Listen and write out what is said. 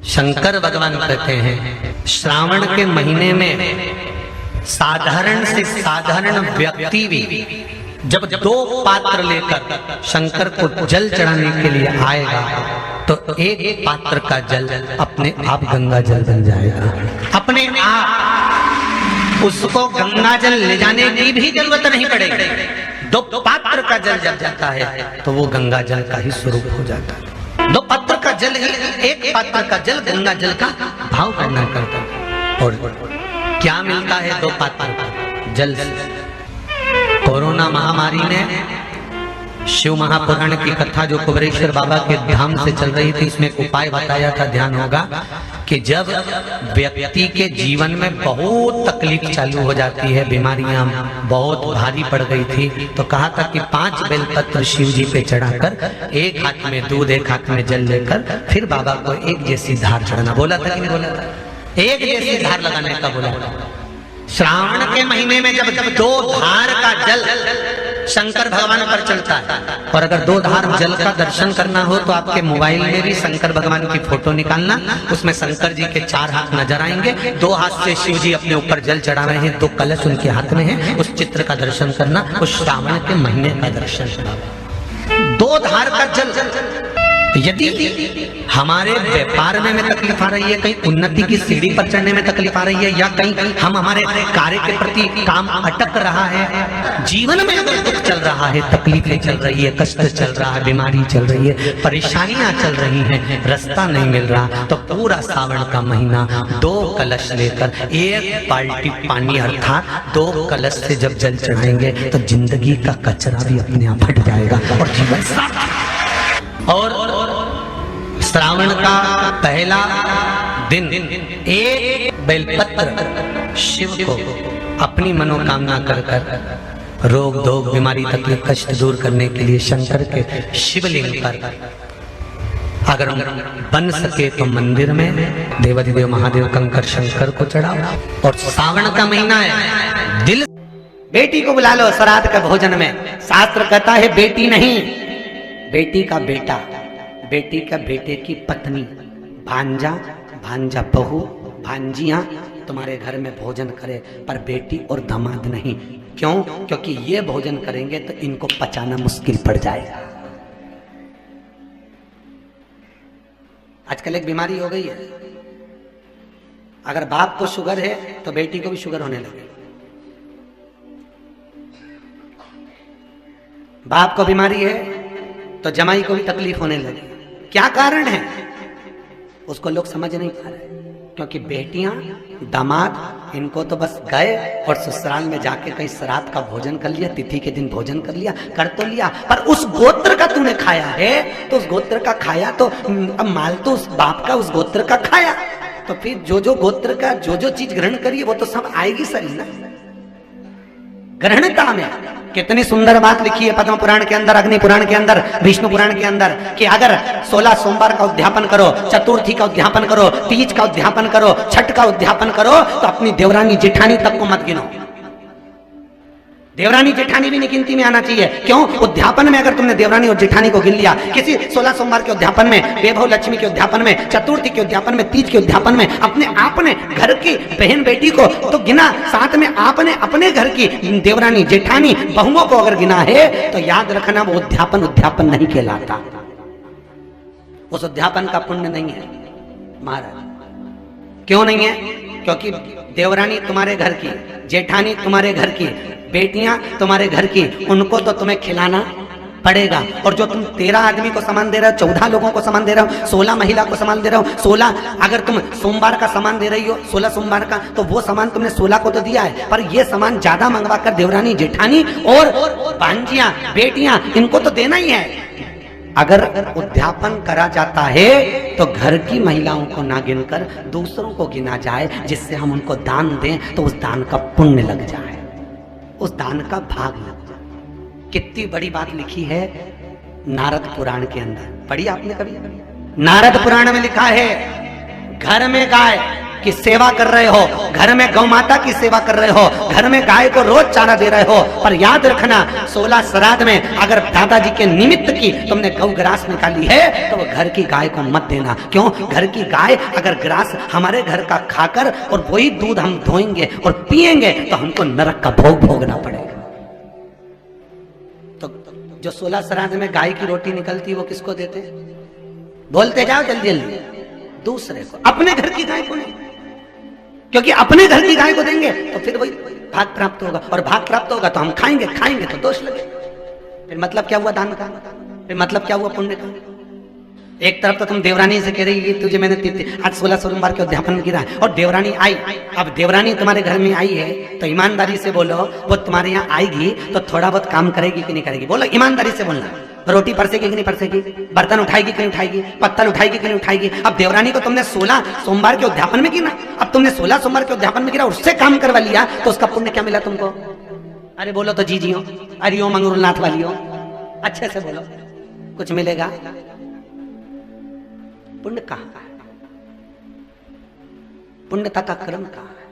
शंकर भगवान कहते हैं श्रावण के महीने में साधारण से साधारण व्यक्ति भी जब दो पात्र लेकर शंकर को जल चढ़ाने के लिए आएगा तो एक पात्र का जल अपने आप गंगा जल बन जाएगा। अपने आप उसको गंगा जल ले जाने की भी जरूरत नहीं पड़ेगी। दो पात्र का जल जब जाता है तो वो गंगा जल का ही स्वरूप हो जाता है। दो पात्र का जल ही एक पात्र का जल गंगा जल का भाव करना करता है। और क्या मिलता है दो पात्र का जल? कोरोना महामारी ने शिव महापुराण की कथा जो कुबरेश्वर बाबा के धाम से चल रही थी, इसमें एक उपाय बताया था, ध्यान होगा कि जब व्यक्ति के जीवन में बहुत तकलीफ चालू हो जाती है, बीमारियां बहुत भारी पड़ गई थी, तो कहा था कि 5 बेलपत्र शिव जी पे चढ़ाकर एक हाथ में दूध एक हाथ में जल लेकर फिर बाबा को एक जैसी धार चढ़ाना। बोला था कि नहीं बोला था? एक जैसी धार लगाने का बोला था। श्रावण के महीने में जब 2 धार का जल शंकर भगवान पर चलता है, और अगर 2 धार जल का दर्शन करना हो तो आपके मोबाइल में भी शंकर भगवान की फोटो निकालना, उसमें शंकर जी के 4 हाथ नजर आएंगे, 2 हाथ से शिव जी अपने ऊपर जल चढ़ा रहे हैं, 2 कलश उनके हाथ में है, उस चित्र का दर्शन करना, उस श्रावण के महीने का दर्शन करना। 2 धार का जल। यदि हमारे व्यापार में तकलीफ आ रही है, कहीं उन्नति की सीढ़ी पर चढ़ने में तकलीफ आ रही है, या कहीं हम हमारे कार्य के प्रति काम अटक रहा है, जीवन में अगर दुख चल रहा है, तकलीफें चल रही है, कष्ट चल रहा है, बीमारी चल रही है, परेशानियां चल रही हैं, रास्ता नहीं मिल रहा, तो पूरा सावन का महीना 2 कलश लेकर 1 बाल्टी पानी अर्थात 2 कलश से जब जल चढ़ाएंगे तो जिंदगी का कचरा भी अपने आप हट जाएगा और जीवन सार्थक। और श्रावण का पहला दिन 1 बेलपत्र शिव को अपनी मनोकामना कर रोग धोग बीमारी तकलीफ कष्ट दूर करने के लिए शंकर के शिवलिंग पर अगर बन सके तो मंदिर में देवाधिदेव महादेव कंकर शंकर को चढ़ाओ। और सावन का महीना है, दिल बेटी को बुला लो श्राद्ध का भोजन में। शास्त्र कहता है बेटी नहीं, बेटी का बेटा, बेटी का बेटे की पत्नी, भांजा भांजा बहू भांजियां तुम्हारे घर में भोजन करे, पर बेटी और दामाद नहीं। क्यों? क्योंकि ये भोजन करेंगे तो इनको पचाना मुश्किल पड़ जाएगा। आजकल एक बीमारी हो गई है, अगर बाप को शुगर है तो बेटी को भी शुगर होने लगे। बाप को बीमारी है तो जमाई को भी तकलीफ होने लगी। क्या कारण है? उसको लोग समझ नहीं पा रहे, क्योंकि बेटियां दामाद इनको तो बस गए और ससुराल में जाके कहीं श्राद्ध का भोजन कर लिया, तिथि के दिन भोजन कर लिया, कर तो लिया, पर उस गोत्र का तूने खाया है तो उस गोत्र का खाया तो अब माल तो उस बाप का उस गोत्र का खाया, तो फिर जो गोत्र का जो चीज ग्रहण करिए वो तो सब आएगी सही ना। ग्रहणता में कितनी सुंदर बात लिखी है पद्म पुराण के अंदर, अग्नि पुराण के अंदर, विष्णु पुराण के अंदर, कि अगर 16 सोमवार का उद्यापन करो, चतुर्थी का उद्यापन करो, तीज का उद्यापन करो, छठ का उद्यापन करो, तो अपनी देवरानी जेठानी तक को मत गिनो। देवरानी जेठानी भी गिनती में आना चाहिए। क्यों? उद्यापन में अगर तुमने देवरानी और जेठानी को गिन लिया, किसी 16 सोमवार के उद्यापन में, वैभव लक्ष्मी के उद्यापन में, चतुर्थी के उद्यापन में, तीज के उद्यापन में, अपने आपने घर की बहन बेटी को तो गिना, साथ में आपने अपने घर की देवरानी जेठानी बहुओं को अगर गिना है, तो याद रखना वो उद्यापन नहीं कहलाता, उस उद्यापन का पुण्य नहीं है महाराज। क्यों नहीं है? क्योंकि देवरानी तुम्हारे घर की, जेठानी तुम्हारे घर की, बेटियां तुम्हारे घर की, उनको तो तुम्हें खिलाना पड़ेगा। और जो तुम 13 आदमी को सामान दे रहे हो, 14 लोगों को सामान दे रहे हो, 16 महिला को सामान दे रहे हो, 16 अगर तुम सोमवार का सामान दे रही हो, 16 सोमवार का, तो वो सामान तुमने 16 को तो दिया है, पर ये सामान ज्यादा मंगवा कर देवरानी जेठानी और भांजियां बेटियां इनको तो देना ही है। अगर उद्यापन करा जाता है तो घर की महिलाओं को ना गिनकर दूसरों को गिना जाए, जिससे हम उनको दान दें तो उस दान का पुण्य लग जाए, उस दान का भाग लग जाए। कितनी बड़ी बात लिखी है नारद पुराण के अंदर, पढ़ी आपने कभी? नारद पुराण में लिखा है घर में गाय की सेवा कर रहे हो, घर में गौ माता की सेवा कर रहे हो, घर में गाय को रोज चारा दे रहे हो, पर याद रखना 16 श्राद्ध में अगर दादाजी के निमित्त की तुमने गौ ग्रास निकाली है तो वो घर की गाय को मत देना। क्यों? घर की गाय अगर ग्रास हमारे घर का खाकर और वही दूध हम धोएंगे और पिएंगे तो हमको नरक का भोग भोगना पड़ेगा। तो जो 16 श्राद्ध में गाय की रोटी निकलती है वो किसको देते? बोलते जाओ जल्दी जल्दी। दूसरे को, अपने घर की गाय को नहीं, क्योंकि अपने घर की गाय को देंगे तो फिर वही भाग प्राप्त होगा, और भाग प्राप्त होगा तो हम खाएंगे, खाएंगे तो दोष लगे। फिर मतलब क्या हुआ दान का? फिर मतलब क्या हुआ पुण्य का? एक तरफ तो तुम देवरानी से कह रही है तुझे मैंने आज 16 सोमवार के उद्यापन में गिरा है, और देवरानी आई, अब देवरानी तुम्हारे घर में आई है तो ईमानदारी से बोलो, वो तुम्हारे यहाँ आएगी तो थोड़ा बहुत काम करेगी कि नहीं करेगी? बोलो ईमानदारी से बोलना। रोटी परसेगी कि नहीं परसेगी? बर्तन उठाएगी कि नहीं उठाएगी? पत्तल उठाएगी कि नहीं उठाएगी? अब देवरानी को तुमने 16 सोमवार के उद्यापन में गिरा, अब तुमने 16 सोमवार के उद्यापन में गिरा, उससे काम करवा लिया तो उसका पुण्य क्या मिला तुमको? अरे बोलो तो जी हो, हरिओम मंगरूलनाथ वाली हो, अच्छे से बोलो, कुछ मिलेगा? पुण्य कहाँ है? पुण्यता का क्रम कहाँ है?